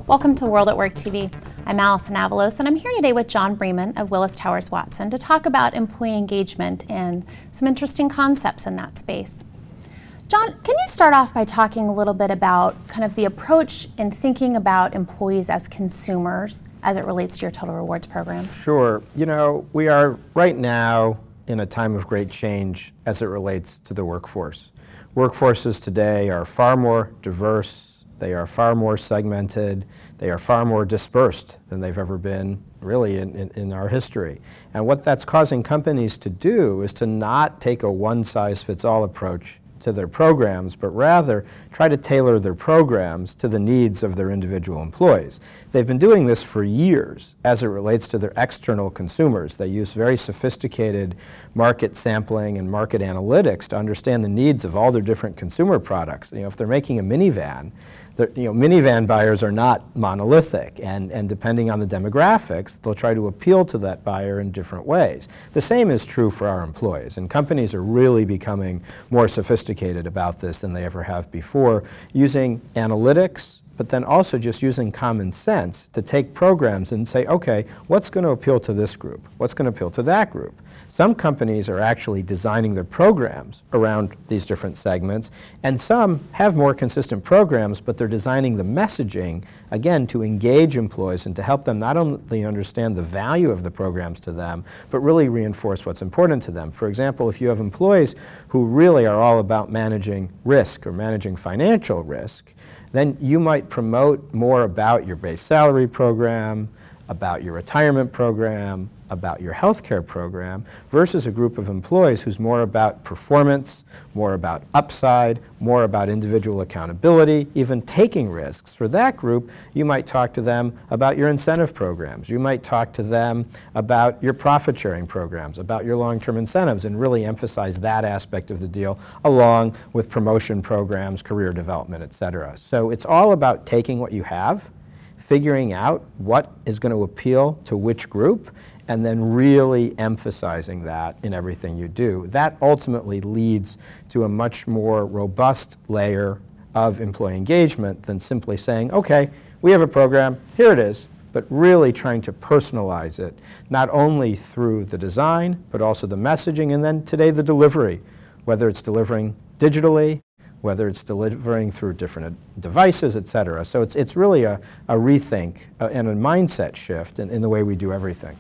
Welcome to World at Work TV. I'm Allison Avalos, and I'm here today with John Bremen of Willis Towers Watson to talk about employee engagement and some interesting concepts in that space. John, can you start off by talking a little bit about kind of the approach in thinking about employees as consumers as it relates to your total rewards programs? Sure. You know, we are right now in a time of great change as it relates to the workforce. Workforces today are far more diverse. They are far more segmented. They are far more dispersed than they've ever been really in our history. And what that's causing companies to do is to not take a one-size-fits-all approach to their programs, but rather try to tailor their programs to the needs of their individual employees. They've been doing this for years as it relates to their external consumers. They use very sophisticated market sampling and market analytics to understand the needs of all their different consumer products. You know, if they're making a minivan, minivan buyers are not monolithic, and depending on the demographics, they'll try to appeal to that buyer in different ways. The same is true for our employees, and companies are really becoming more sophisticated about this than they ever have before, using analytics, but then also just using common sense to take programs and say, okay, what's going to appeal to this group? What's going to appeal to that group? Some companies are actually designing their programs around these different segments, and some have more consistent programs, but they're designing the messaging, again, to engage employees and to help them not only understand the value of the programs to them, but really reinforce what's important to them. For example, if you have employees who really are all about managing risk or managing financial risk, then you might promote more about your base salary program, about your retirement program, about your healthcare program, versus a group of employees who's more about performance, more about upside, more about individual accountability, even taking risks. For that group, you might talk to them about your incentive programs. You might talk to them about your profit sharing programs, about your long-term incentives, and really emphasize that aspect of the deal along with promotion programs, career development, et cetera. So it's all about taking what you have, figuring out what is going to appeal to which group, and then really emphasizing that in everything you do. That ultimately leads to a much more robust layer of employee engagement than simply saying, okay, we have a program, here it is, but really trying to personalize it, not only through the design, but also the messaging, and then today the delivery, whether it's delivering digitally, whether it's delivering through different devices, et cetera. So it's really a rethink and a mindset shift in the way we do everything.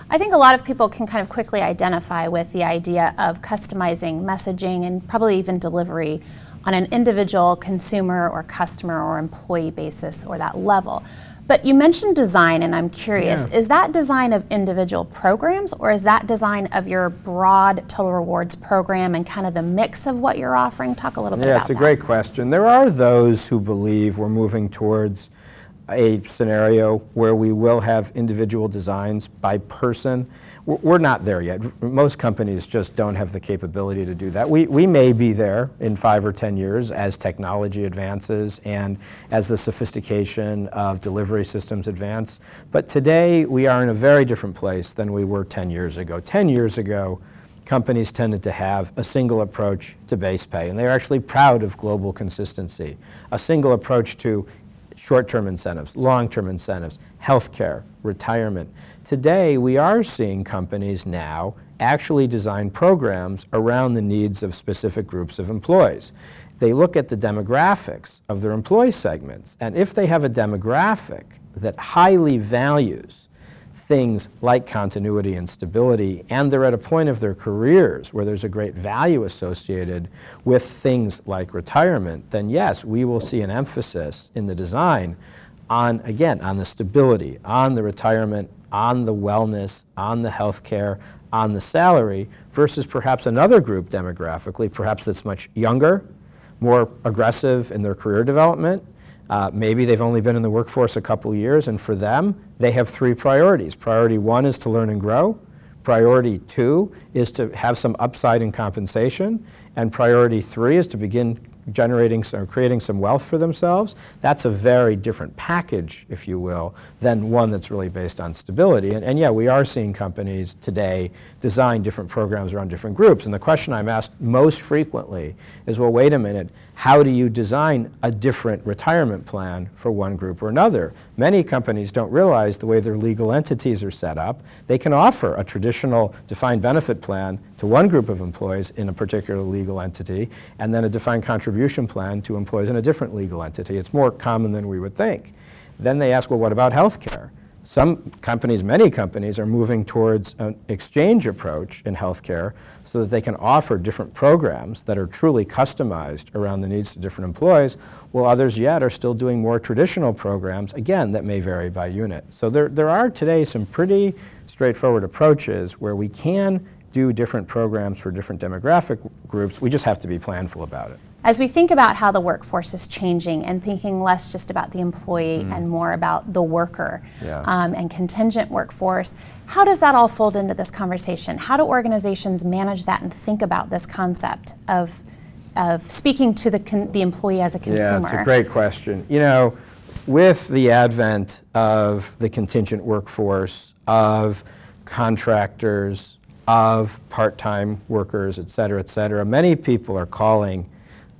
I think a lot of people can kind of quickly identify with the idea of customizing messaging and probably even delivery on an individual consumer or customer or employee basis or that level. But you mentioned design, and I'm curious, is that design of individual programs, or is that design of your broad total rewards program and kind of the mix of what you're offering? Talk a little bit about that. Yeah, it's a great question. There are those who believe we're moving towards a scenario where we will have individual designs by person. We're not there yet. Most companies just don't have the capability to do that. We may be there in 5 or 10 years as technology advances and as the sophistication of delivery systems advance. But today we are in a very different place than we were 10 years ago. 10 years ago, companies tended to have a single approach to base pay, and they're actually proud of global consistency. A single approach to short-term incentives, long-term incentives, healthcare, retirement. Today, we are seeing companies now actually design programs around the needs of specific groups of employees. They look at the demographics of their employee segments, and if they have a demographic that highly values things like continuity and stability, and they're at a point of their careers where there's a great value associated with things like retirement, then yes, we will see an emphasis in the design on, again, on the stability, on the retirement, on the wellness, on the healthcare, on the salary, versus perhaps another group demographically, perhaps that's much younger, more aggressive in their career development. Maybe they've only been in the workforce a couple years, and for them, they have 3 priorities. Priority 1 is to learn and grow. Priority 2 is to have some upside in compensation. And priority 3 is to begin creating some wealth for themselves, that's a very different package, if you will, than one that's really based on stability. And yeah, we are seeing companies today design different programs around different groups. And the question I'm asked most frequently is, well, wait a minute, how do you design a different retirement plan for one group or another? Many companies don't realize the way their legal entities are set up. They can offer a traditional defined benefit plan to one group of employees in a particular legal entity, and then a defined contribution plan to employees in a different legal entity. It's more common than we would think. Then they ask, well, what about health care? Some companies, many companies, are moving towards an exchange approach in healthcare so that they can offer different programs that are truly customized around the needs of different employees, while others yet are still doing more traditional programs, again, that may vary by unit. So there are today some pretty straightforward approaches where we can do different programs for different demographic groups. We just have to be planful about it. As we think about how the workforce is changing and thinking less just about the employee and more about the worker and contingent workforce, how does that all fold into this conversation? How do organizations manage that and think about this concept of speaking to the employee as a consumer? Yeah, it's a great question. You know, with the advent of the contingent workforce, of contractors, of part-time workers, et cetera, many people are calling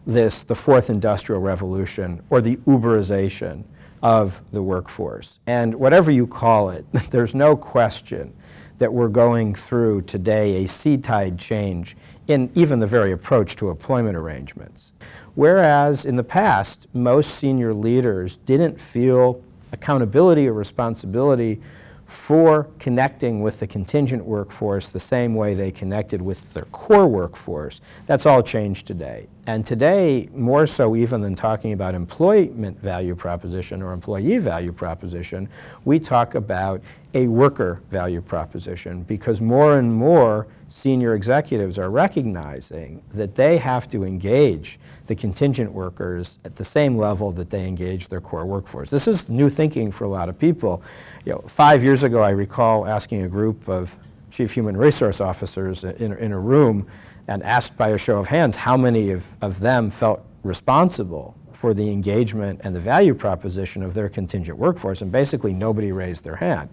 this the fourth industrial revolution, or the Uberization of the workforce. And whatever you call it, there's no question that we're going through today a sea tide change in even the very approach to employment arrangements. Whereas in the past, most senior leaders didn't feel accountability or responsibility for connecting with the contingent workforce the same way they connected with their core workforce. That's all changed today. And today, more so even than talking about employment value proposition or employee value proposition, we talk about a worker value proposition, because more and more senior executives are recognizing that they have to engage the contingent workers at the same level that they engage their core workforce. This is new thinking for a lot of people. You know, 5 years ago, I recall asking a group of chief human resource officers in a room and asked by a show of hands how many of them felt responsible for the engagement and the value proposition of their contingent workforce, and basically nobody raised their hand.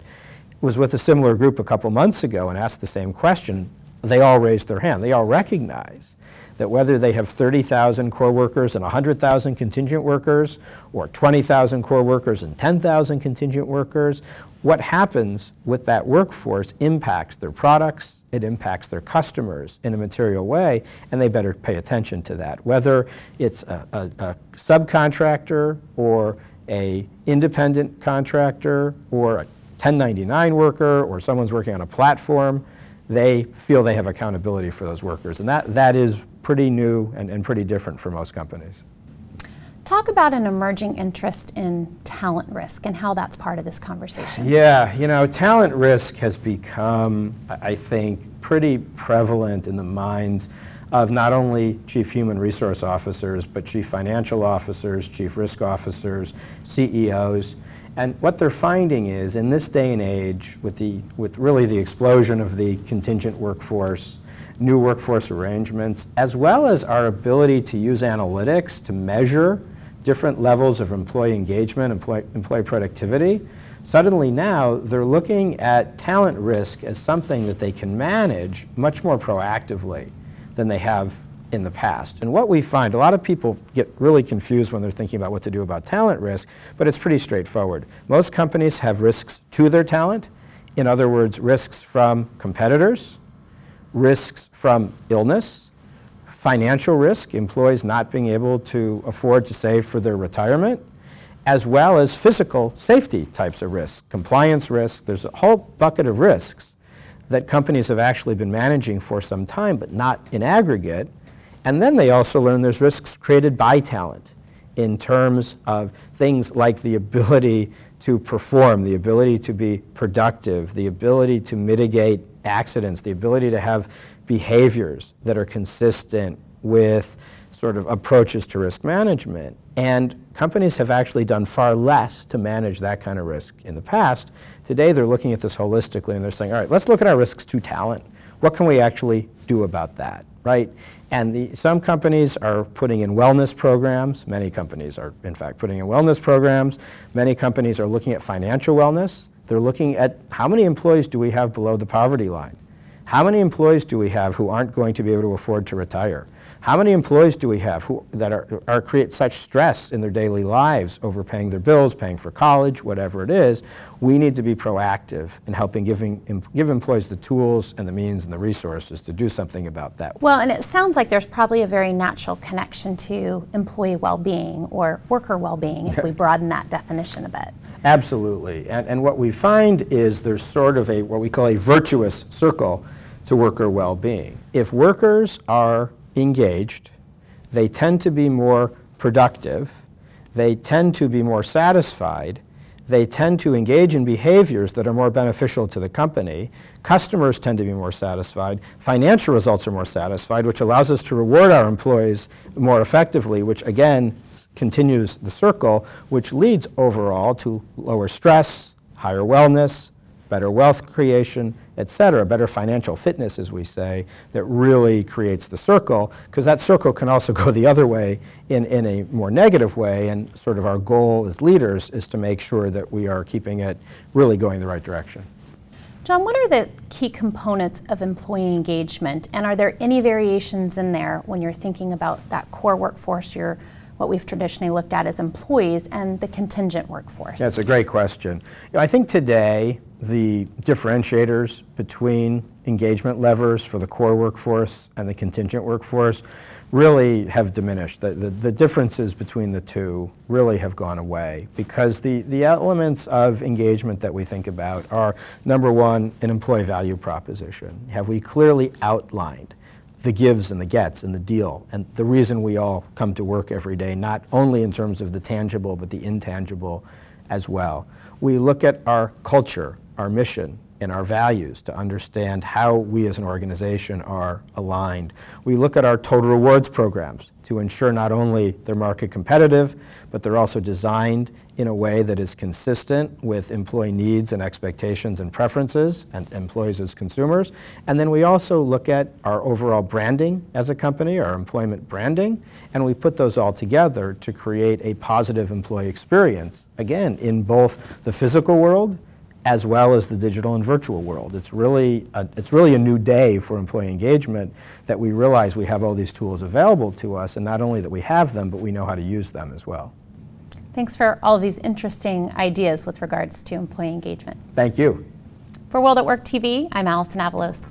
Was with a similar group a couple months ago and asked the same question. They all raised their hand. They all recognize that whether they have 30,000 core workers and 100,000 contingent workers, or 20,000 core workers and 10,000 contingent workers, what happens with that workforce impacts their products, it impacts their customers in a material way, and they better pay attention to that. Whether it's a subcontractor or an independent contractor or a 1099 worker or someone's working on a platform, they feel they have accountability for those workers. And that is pretty new and pretty different for most companies. Talk about an emerging interest in talent risk and how that's part of this conversation. Yeah, you know, talent risk has become, I think, pretty prevalent in the minds of not only chief human resource officers, but chief financial officers, chief risk officers, CEOs. And what they're finding is, in this day and age, with really the explosion of the contingent workforce, new workforce arrangements, as well as our ability to use analytics to measure different levels of employee engagement, employee productivity, suddenly now they're looking at talent risk as something that they can manage much more proactively than they have in the past. And what we find, a lot of people get really confused when they're thinking about what to do about talent risk, but it's pretty straightforward. Most companies have risks to their talent. In other words, risks from competitors, risks from illness, financial risk, employees not being able to afford to save for their retirement, as well as physical safety types of risks, compliance risk. There's a whole bucket of risks that companies have actually been managing for some time, but not in aggregate. And then they also learn there's risks created by talent in terms of things like the ability to perform, the ability to be productive, the ability to mitigate accidents, the ability to have behaviors that are consistent with sort of approaches to risk management. And companies have actually done far less to manage that kind of risk in the past. Today they're looking at this holistically and they're saying, all right, let's look at our risks to talent. What can we actually do about that, right? And some companies are putting in wellness programs. Many companies are, in fact, putting in wellness programs. Many companies are looking at financial wellness. They're looking at how many employees do we have below the poverty line? How many employees do we have who aren't going to be able to afford to retire? How many employees do we have that create such stress in their daily lives over paying their bills, paying for college, whatever it is? We need to be proactive in helping give employees the tools and the means and the resources to do something about that. Well, and it sounds like there's probably a very natural connection to employee well-being or worker well-being if we broaden that definition a bit. Absolutely. And what we find is there's sort of what we call a virtuous circle to worker well-being. If workers are engaged, they tend to be more productive, they tend to be more satisfied, they tend to engage in behaviors that are more beneficial to the company, customers tend to be more satisfied, financial results are more satisfied, which allows us to reward our employees more effectively, which again continues the circle, which leads overall to lower stress, higher wellness, better wealth creation, et cetera, better financial fitness, as we say, that really creates the circle, because that circle can also go the other way in a more negative way, and sort of our goal as leaders is to make sure that we are keeping it really going the right direction. John, what are the key components of employee engagement, and are there any variations in there when you're thinking about that core workforce, what we've traditionally looked at as employees, and the contingent workforce? That's a great question. I think today the differentiators between engagement levers for the core workforce and the contingent workforce really have diminished. The differences between the two really have gone away, because the elements of engagement that we think about are, number one, an employee value proposition. Have we clearly outlined the gives and the gets and the deal, and the reason we all come to work every day, not only in terms of the tangible, but the intangible as well. We look at our culture, our mission, and our values to understand how we as an organization are aligned. We look at our total rewards programs to ensure not only they're market competitive, but they're also designed in a way that is consistent with employee needs and expectations and preferences, and employees as consumers. And then we also look at our overall branding as a company, our employment branding, and we put those all together to create a positive employee experience, again, in both the physical world as well as the digital and virtual world. It's really a new day for employee engagement, that we realize we have all these tools available to us, and not only that we have them, but we know how to use them as well. Thanks for all of these interesting ideas with regards to employee engagement. Thank you. For World at Work TV, I'm Allison Avalos.